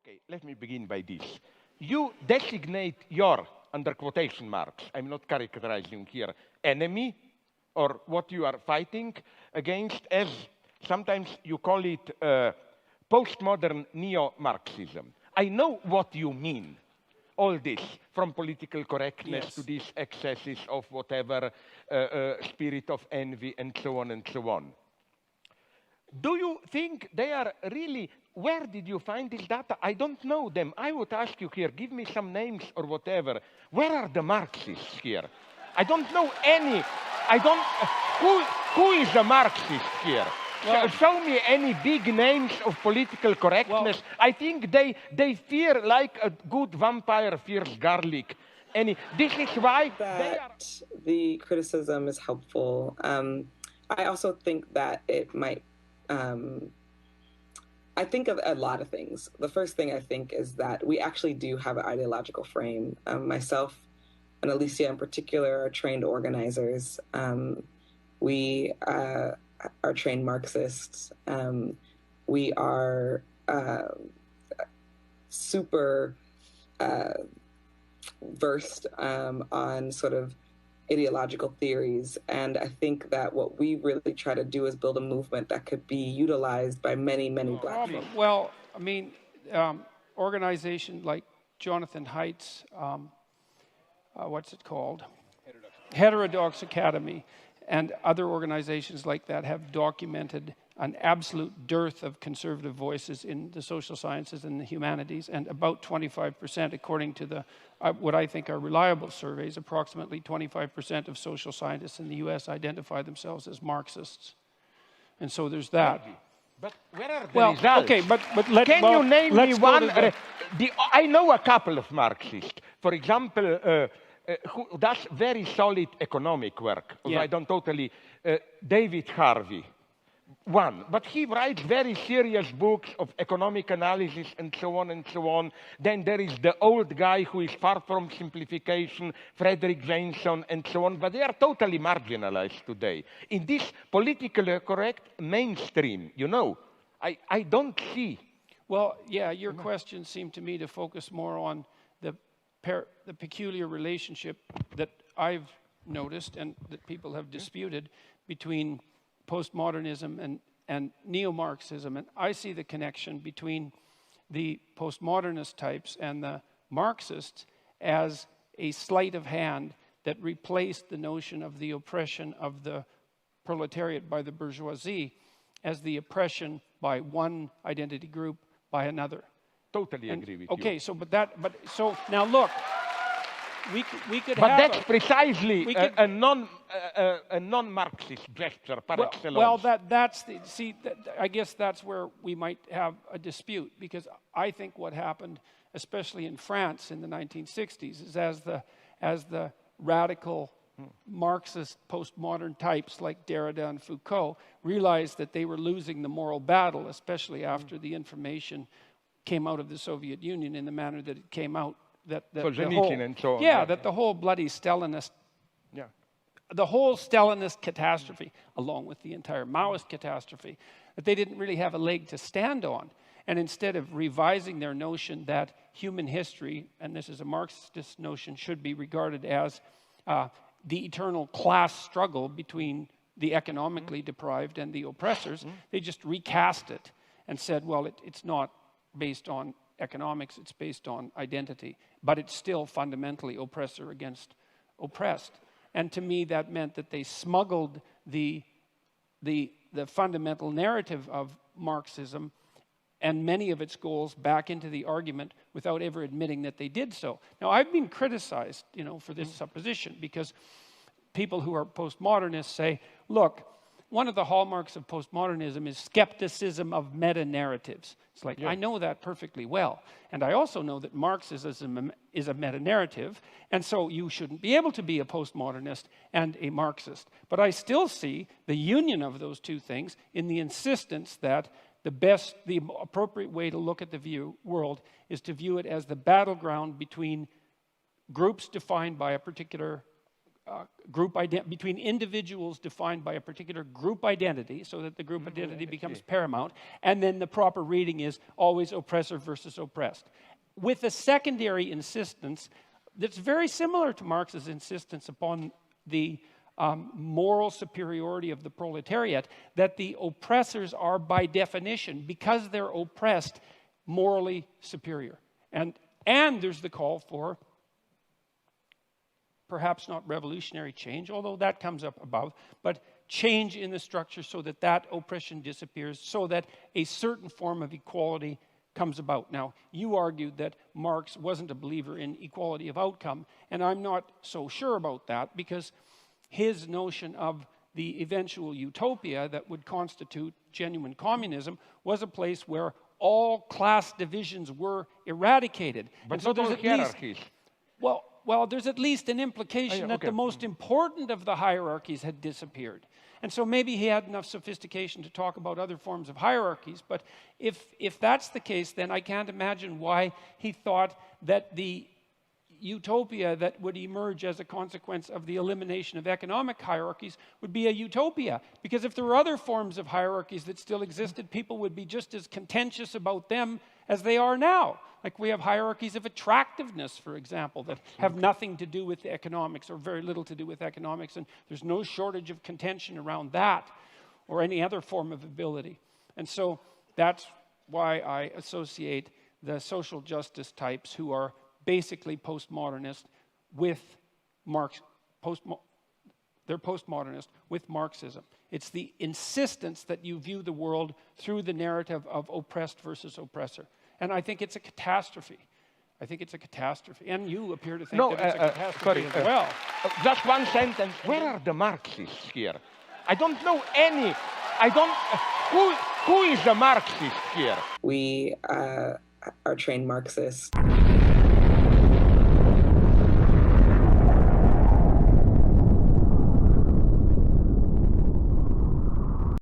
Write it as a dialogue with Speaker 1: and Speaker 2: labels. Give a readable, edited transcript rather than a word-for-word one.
Speaker 1: Okay, let me begin by this. You designate your, under quotation marks, I'm not characterizing here, enemy, or what you are fighting against, as sometimes you call it postmodern neo-Marxism. I know what you mean. All this, from political correctness to these excesses of whatever spirit of envy and so on and so on. Do you think they are really, where did you find this data? I don't know them. I would ask you here, give me some names or whatever. Where are the Marxists here? I don't know any. I don't, who is a Marxist here? Well, show me any big names of political correctness. Well, I think they fear like a good vampire fears garlic. This is why
Speaker 2: the criticism is helpful. I also think that it might, I think of a lot of things. The first thing I think is that we actually do have an ideological frame. Myself and Alicia in particular are trained organizers. We are trained Marxists. We are super versed on sort of ideological theories. And I think that what we really try to do is build a movement that could be utilized by many, many Black people.
Speaker 3: Well, I mean, organizations like Jonathan Haidt's, what's it called? Heterodox Academy, and other organizations like that have documented an absolute dearth of conservative voices in the social sciences and the humanities, and about 25%, according to the what I think are reliable surveys, approximately 25% of social scientists in the US identify themselves as Marxists. And so there's that.
Speaker 1: But where are the results?
Speaker 3: Okay, but
Speaker 1: can you name me one? I know a couple of Marxists. For example, who does very solid economic work. I don't totally. David Harvey. One, but he writes very serious books of economic analysis and so on and so on. Then there is the old guy who is far from simplification, Frederick Jameson and so on, but they are totally marginalized today. In this politically correct mainstream, you know, I don't see.
Speaker 3: Well, yeah, your question seemed to me to focus more on the peculiar relationship that I've noticed and that people have disputed between postmodernism and neo-Marxism. And I see the connection between the postmodernist types and the Marxists as a sleight of hand that replaced the notion of the oppression of the proletariat by the bourgeoisie as the oppression by one identity group by another.
Speaker 1: Totally agree with you.
Speaker 3: Okay, so so now look, we could
Speaker 1: but
Speaker 3: have.
Speaker 1: But that's precisely a non-Marxist gesture par excellence.
Speaker 3: Well, that's the I guess that's where we might have a dispute, because I think what happened, especially in France in the 1960s, is as the radical Marxist postmodern types like Derrida and Foucault realized that they were losing the moral battle, especially after the information came out of the Soviet Union in the manner that it came out. That the whole bloody Stalinist, the whole Stalinist catastrophe, along with the entire Maoist catastrophe, that they didn't really have a leg to stand on. And instead of revising their notion that human history, and this is a Marxist notion, should be regarded as the eternal class struggle between the economically deprived and the oppressors, they just recast it and said, well, it's not based on economics, it's based on identity, but it's still fundamentally oppressor against oppressed. And to me, that meant that they smuggled the fundamental narrative of Marxism and many of its goals back into the argument without ever admitting that they did so. Now, I've been criticized, for this supposition, because people who are postmodernists say, look, one of the hallmarks of postmodernism is skepticism of meta-narratives. It's like, I know that perfectly well. And I also know that Marxism is a meta-narrative, and so you shouldn't be able to be a postmodernist and a Marxist. But I still see the union of those two things in the insistence that the appropriate way to look at the world is to view it as the battleground between groups defined by a particular between individuals defined by a particular group identity, so that the group identity becomes paramount, and then the proper reading is always oppressor versus oppressed. With a secondary insistence that's very similar to Marx's insistence upon the moral superiority of the proletariat, that the oppressors are by definition, because they're oppressed, morally superior. And there's the call for perhaps not revolutionary change, although that comes up above, but change in the structure so that that oppression disappears, so that a certain form of equality comes about. Now, you argued that Marx wasn't a believer in equality of outcome, and I'm not so sure about that, because his notion of the eventual utopia that would constitute genuine communism was a place where all class divisions were eradicated.
Speaker 1: But
Speaker 3: and so there's at
Speaker 1: hierarchies.
Speaker 3: Well, there's at least an implication that the most important of the hierarchies had disappeared. And so maybe he had enough sophistication to talk about other forms of hierarchies. But if that's the case, then I can't imagine why he thought that the utopia that would emerge as a consequence of the elimination of economic hierarchies would be a utopia. Because if there were other forms of hierarchies that still existed, people would be just as contentious about them as they are now. Like we have hierarchies of attractiveness, for example, that have nothing to do with economics or very little to do with economics, and there's no shortage of contention around that or any other form of ability. And so that's why I associate the social justice types who are basically postmodernist with they're postmodernist with Marxism. It's the insistence that you view the world through the narrative of oppressed versus oppressor. And I think it's a catastrophe. I think it's a catastrophe. And you appear to think that it's a catastrophe as well.
Speaker 1: Just one sentence. Where are the Marxists here? I don't know any. Who is a Marxist here?
Speaker 2: We are trained Marxists.